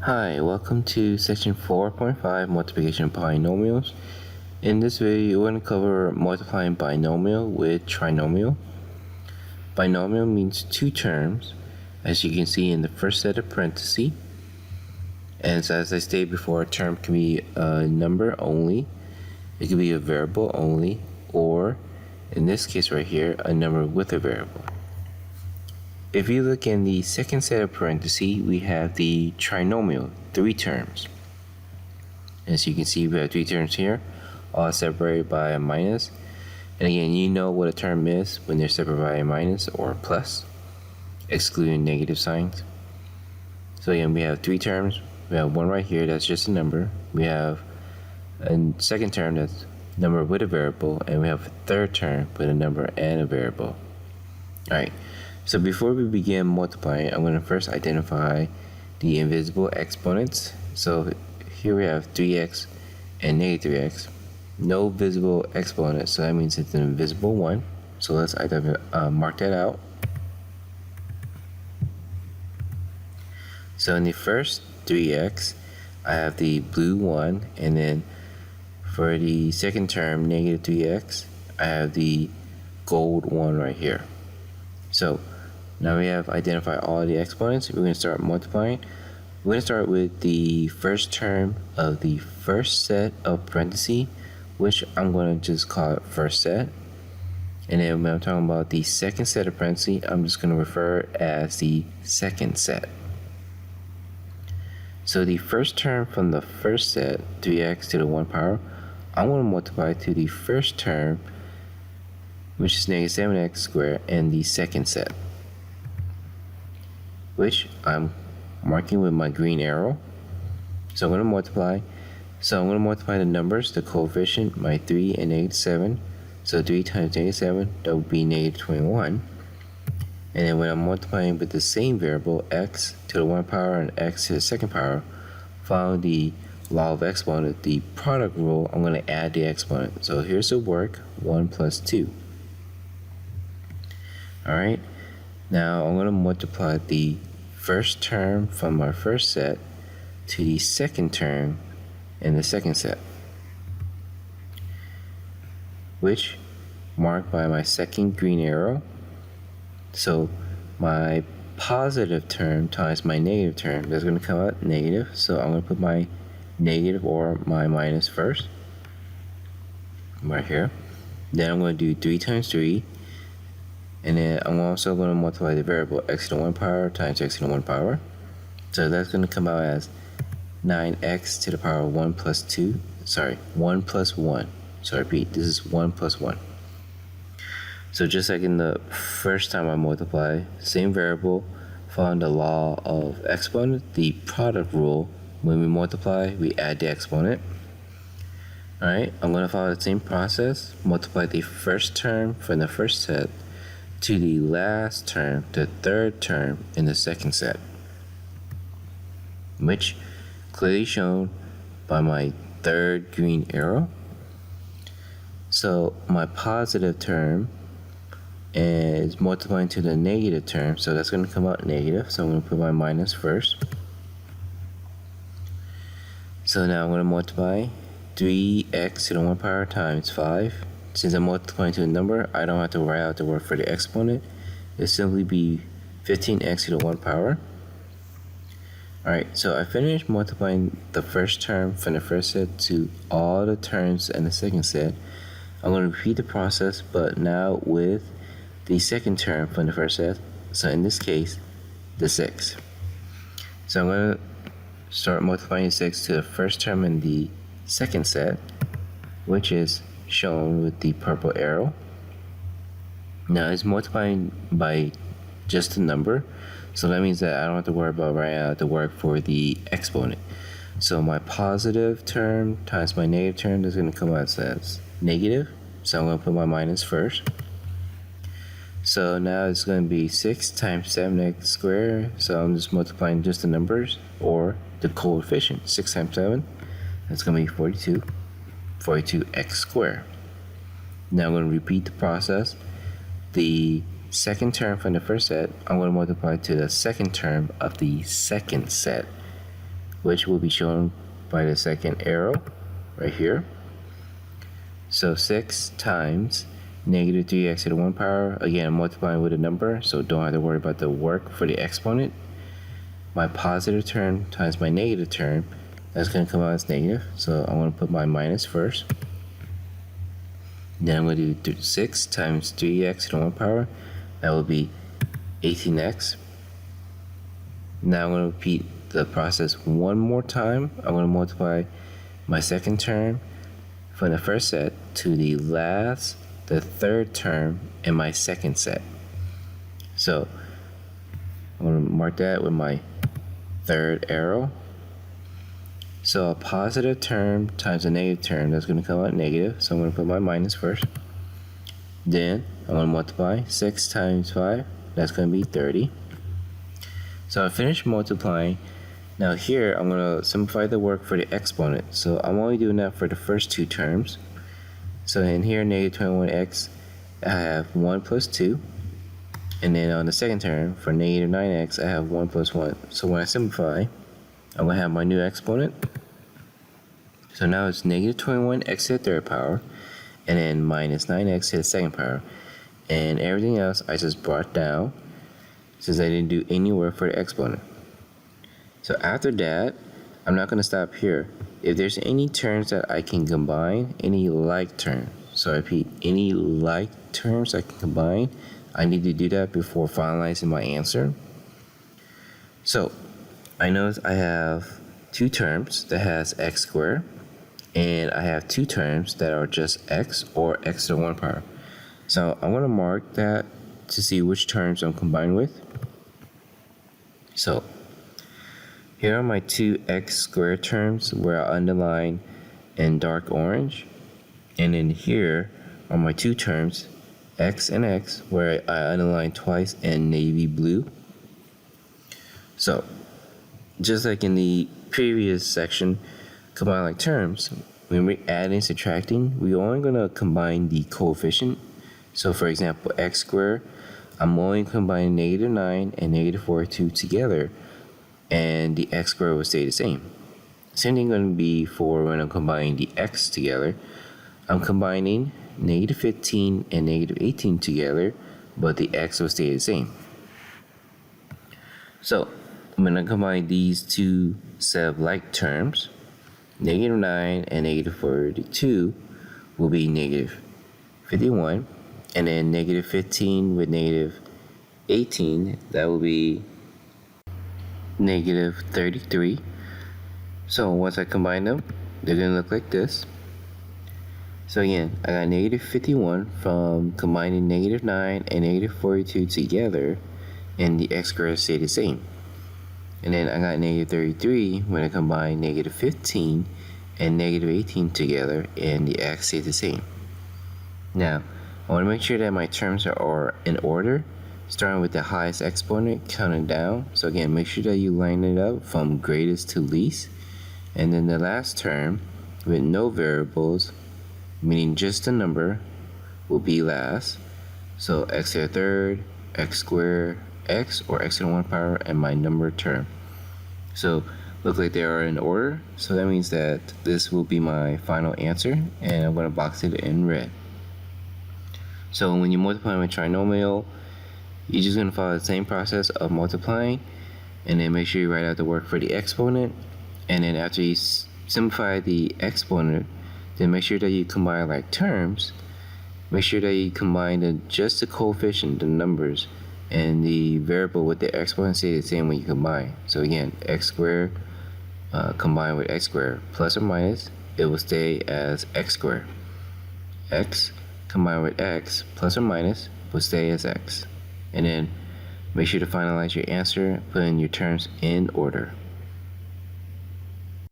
Hi, welcome to section 4.5 multiplication of polynomials. In this video, we're going to cover multiplying binomial with trinomial. Binomial means two terms, as you can see in the first set of parentheses. And so as I stated before, a term can be a number only, it can be a variable only, or in this case right here, a number with a variable. If you look in the second set of parentheses, we have the trinomial, three terms. As you can see, we have three terms here, all separated by a minus. And again, you know what a term is when they're separated by a minus or a plus, excluding negative signs. So again, we have three terms. We have one right here that's just a number. We have a second term that's a number with a variable, and we have a third term with a number and a variable. All right. So before we begin multiplying, I'm going to first identify the invisible exponents. So here we have 3x and negative 3x. No visible exponent, so that means it's an invisible one. So let's mark that out. So in the first 3x, I have the blue 1, and then for the second term, negative 3x, I have the gold 1 right here. So now we have identified all the exponents. We're going to start multiplying. We're going to start with the first term of the first set of parentheses, which I'm going to just call it first set. And then when I'm talking about the second set of parentheses, I'm just going to refer it as the second set. So the first term from the first set, 3x to the 1 power, I'm going to multiply to the first term, which is negative 7x squared, in the second set, which I'm marking with my green arrow. So I'm going to multiply. So I'm going to multiply the numbers, the coefficient, my 3 and negative 7. So 3 times negative 7, that would be negative 21. And then when I'm multiplying with the same variable, x to the 1 power and x to the second power, following the law of exponent, the product rule, I'm going to add the exponent. So here's the work, 1 plus 2. Alright, now I'm going to multiply the first term from our first set to the second term in the second set, which marked by my second green arrow. So my positive term times my negative term, that's going to come out negative. So I'm going to put my negative or my minus first, right here. Then I'm going to do 3 times 3. And then I'm also going to multiply the variable x to the 1 power times x to the 1 power. So that's going to come out as 9x to the power of 1 plus 2. Sorry, 1 plus 1. So repeat, this is 1 plus 1. So just like in the first time I multiply, same variable, following the law of exponent, the product rule, when we multiply, we add the exponent. Alright, I'm going to follow the same process, multiply the first term from the first set to the last term, the third term in the second set, which clearly shown by my third green arrow. So my positive term is multiplying to the negative term, so that's going to come out negative, so I'm going to put my minus first. So now I'm going to multiply 3x to the 1 power times 5. Since I'm multiplying to a number, I don't have to write out the word for the exponent. It'll simply be 15x to the 1 power. Alright, so I finished multiplying the first term from the first set to all the terms in the second set. I'm going to repeat the process, but now with the second term from the first set. So in this case, the 6. So I'm going to start multiplying 6 to the first term in the second set, which is shown with the purple arrow. Now it's multiplying by just a number, so that means that I don't have to worry about writing out the work for the exponent. So my positive term times my negative term is going to come out as negative, so I'm going to put my minus first. So now it's going to be 6 times 7x squared, so I'm just multiplying just the numbers or the coefficient. 6 times 7, that's going to be 42. 42x squared. Now I'm going to repeat the process. The second term from the first set, I'm going to multiply to the second term of the second set, which will be shown by the second arrow right here. So 6 times negative 3x to the 1 power, again multiplying with a number, so don't have to worry about the work for the exponent. My positive term times my negative term, that's going to come out as negative, so I'm going to put my minus first. Then I'm going to do 6 times 3x to the 1 power, that will be 18x. Now I'm going to repeat the process one more time. I'm going to multiply my second term from the first set to the third term in my second set. So I'm going to mark that with my third arrow. So a positive term times a negative term, that's going to come out negative. So I'm going to put my minus first. Then I'm going to multiply 6 times 5, that's going to be 30. So I finished multiplying. Now here I'm going to simplify the work for the exponent. So I'm only doing that for the first two terms. So in here, negative 21x, I have 1 plus 2. And then on the second term, for negative 9x, I have 1 plus 1. So when I simplify, I'm going to have my new exponent. So now it's negative 21x to the third power, and then minus 9x to the second power. And everything else I just brought down, since I didn't do any work for the exponent. So after that, I'm not going to stop here. If there's any terms that I can combine, any like terms, so I repeat, any like terms I can combine, I need to do that before finalizing my answer. So I know I have two terms that has x squared, and I have two terms that are just x or x to the 1 power. So I'm going to mark that to see which terms I'm combined with. So here are my two x squared terms where I underline in dark orange, and then here are my two terms x and x where I underline twice in navy blue. So just like in the previous section, combine like terms, when we're adding, subtracting, we're only going to combine the coefficient. So for example, x squared, I'm only combining negative 9 and negative 42 together, and the x squared will stay the same. Same thing going to be for when I'm combining the x together. I'm combining negative 15 and negative 18 together, but the x will stay the same. So I'm going to combine these two set of like terms. Negative 9 and negative 42 will be negative 51, and then negative 15 with negative 18, that will be negative 33. So once I combine them, they're going to look like this. So again, I got negative 51 from combining negative 9 and negative 42 together, and the x squared stayed the same. And then I got negative 33 when I combine negative 15 and negative 18 together, and the x stayed the same. Now, I want to make sure that my terms are in order, starting with the highest exponent, counting down. So again, make sure that you line it up from greatest to least. And then the last term with no variables, meaning just the number, will be last. So x to the third, x squared, x, or x to the 1 power, and my number term. So look like they are in order. So that means that this will be my final answer, and I'm going to box it in red. So when you multiply with trinomial, you're just going to follow the same process of multiplying, and then make sure you write out the work for the exponent. And then after you simplify the exponent, then make sure that you combine like terms. Make sure that you combine just the coefficient, the numbers, and the variable with the exponent stay the same when you combine. So again, x squared combined with x squared plus or minus, it will stay as x squared. X combined with x plus or minus will stay as x. And then make sure to finalize your answer, put in your terms in order.